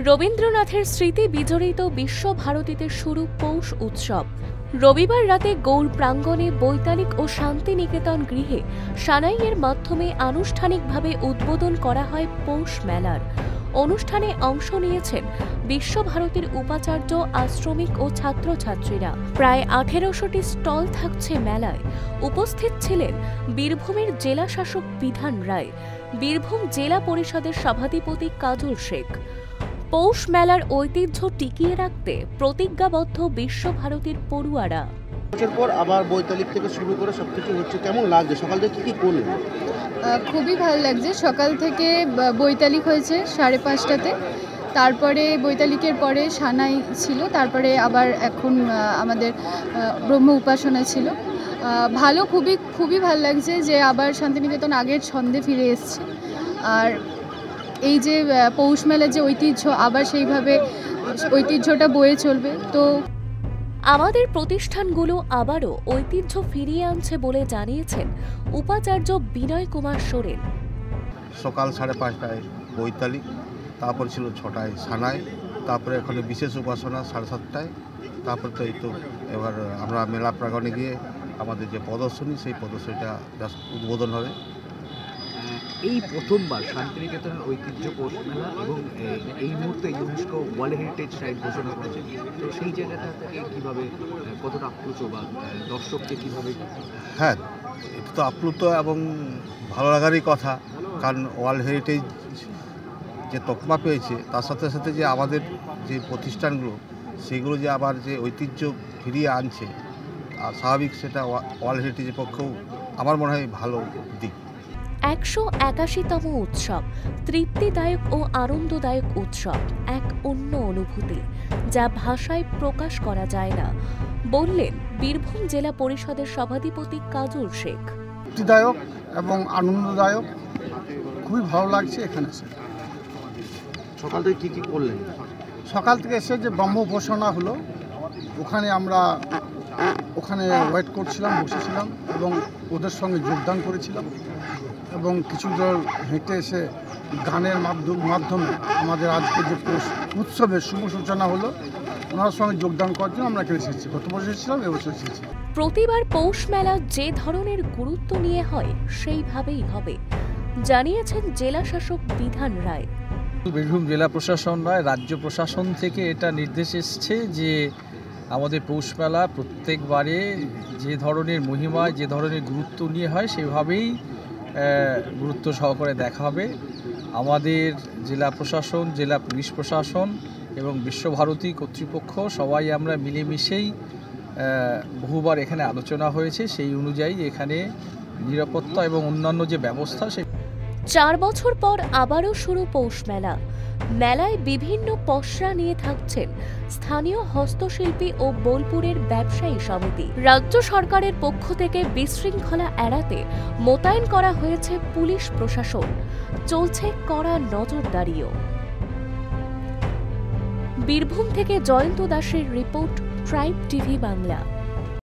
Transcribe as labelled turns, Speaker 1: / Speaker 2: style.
Speaker 1: রবীন্দ্রনাথের স্মৃতি বিজড়িত বিশ্বভারতীতে শুরু পৌষ উৎসব। রবিবার রাতে গৌড় প্রাঙ্গণে বৈতালিক ও শান্তিনিকেতন গৃহে সানাইয়ের মাধ্যমে আনুষ্ঠানিকভাবে উদ্বোধন করা হয় পৌষ মেলার। অনুষ্ঠানে অংশ নিয়েছেন বিশ্বভারতীর উপাচার্য, আশ্রমিক ও ছাত্রছাত্রীরা। প্রায় ১৮০০টি স্টল থাকছে মেলায়। উপস্থিত ছিলেন বীরভূমের জেলা শাসক বিধান রায়, বীরভূম জেলা পরিষদের সভাধিপতি কাজল শেখ। পৌষ মেলার ঐতিহ্য টিকিয়ে রাখতে প্রতিজ্ঞাবদ্ধ বিশ্বভারতীর পড়ুয়ারা।
Speaker 2: বছর পর আবার বৈতালিক থেকে শুরু করে সবকিছু হচ্ছে, কেমন লাগছে? সকাল থেকে কি করলেন?
Speaker 3: খুবই ভালো লাগছে। সকাল থেকে বৈতালিক হয়েছে 5:30টাতে, তারপরে বৈতালিকের পরে সানাই ছিল, তারপরে আবার এখন আমাদের ব্রহ্ম উপাসনা ছিল। ভালো, খুবই ভালো লাগছে যে আবার শান্তিনিকেতন আগের ছন্দে ফিরে এসছে। আর এই যে পৌষ মেলার যে ঐতিহ্য, আবার সেইভাবে ঐতিহ্যটা বয়ে চলবে। তো
Speaker 1: আমাদের প্রতিষ্ঠানগুলো আবারও ঐতিহ্য ফিরিয়ে আনছে বলে জানিয়েছেন উপাচার্য বিনয় কুমার সোরেন।
Speaker 4: সকাল 5:30টায় বৈতালিক, তারপর ছিল 6টায় সানাই, তারপরে এখানে বিশেষ উপাসনা 7:30টায়, তারপর তো এই তো এবার আমরা মেলা প্রাঙ্গণে গিয়ে আমাদের যে প্রদর্শনী, সেই প্রদর্শনীটা জাস্ট উদ্বোধন হবে।
Speaker 5: এই প্রথমবার শান্তিনিকেতনের ঐতিহ্য পৌষ মেলা এবং এই মুহূর্তে ইউনেস্কো ওয়ার্ল্ড হেরিটেজ সাইট ঘোষণা করেছে। তো সেই জায়গাটা থেকে কীভাবে, কতটা আপ্লুত বা দর্শককে কীভাবে?
Speaker 4: হ্যাঁ, এটা তো আপ্লুত এবং ভালো লাগারই কথা, কারণ ওয়ার্ল্ড হেরিটেজ যে তকমা পেয়েছে, তার সাথে সাথে যে আমাদের যে প্রতিষ্ঠানগুলো, সেগুলো যে আবার যে ঐতিহ্য ফিরিয়ে আনছে, আর স্বাভাবিক সেটা ওয়ার্ল্ড হেরিটেজের পক্ষেও আমার মনে হয় ভালো দিক।
Speaker 1: ১৮১তম উৎসব, তৃপ্তিদায়ক ও আনন্দদায়ক উৎসব, এক অন্য অনুভূতি যা ভাষায় প্রকাশ করা যায় না, বললেন বীরভূম জেলা পরিষদের সভাধিপতি কাজল শেখ।
Speaker 6: তৃপ্তিদায়ক এবং আনন্দদায়ক, খুবই ভালো লাগছে এখানে এসে।
Speaker 2: সকাল থেকে কী করলেন?
Speaker 6: সকাল থেকে এসে যে ব্রহ্ম উপাসনা হলো, ওখানে আমরা ওয়েট করছিলাম, বসেছিলাম এবং ওদের সঙ্গে যোগদান করেছিলাম, এবং কিছু দূর হেঁটে এসে গানের মাধ্যমে আমাদের আজকে যে উৎসবের শুভ সূচনা হলো, ওনার সঙ্গে যোগদান করার জন্য আমরা এখানে এসেছি। গত বছর এসেছিলাম, এবছর এসেছি।
Speaker 1: প্রতিবার পৌষ মেলা যে ধরনের গুরুত্ব নিয়ে হয়, সেইভাবেই হবে, জানিয়েছেন জেলা শাসক বিধান রায়।
Speaker 7: বীরভূম জেলা প্রশাসন নয়, রাজ্য প্রশাসন থেকে এটা নির্দেশ এসছে যে আমাদের পৌষ মেলা প্রত্যেকবারে যে ধরনের মহিমায়, যে ধরনের গুরুত্ব নিয়ে হয়, সেভাবেই গুরুত্ব সহকারে দেখা হবে। আমাদের জেলা প্রশাসন, জেলা পুলিশ প্রশাসন এবং বিশ্বভারতী কর্তৃপক্ষ সবাই আমরা মিলেমিশেই, বহুবার এখানে আলোচনা হয়েছে, সেই অনুযায়ী এখানে নিরাপত্তা এবং অন্যান্য যে ব্যবস্থা, সেই
Speaker 1: 4 বছর পর আবারও শুরু পৌষ মেলা। মেলায় বিভিন্ন পসরা নিয়ে থাকছেন স্থানীয় হস্তশিল্পী ও বোলপুরের ব্যবসায়ী সমিতি। রাজ্য সরকারের পক্ষ থেকে বিশৃঙ্খলা এড়াতে মোতায়েন করা হয়েছে পুলিশ প্রশাসন। চলছে কড়া নজরদারিও। বীরভূম থেকে জয়ন্ত দাসের রিপোর্ট, ট্রাইব টিভি বাংলা।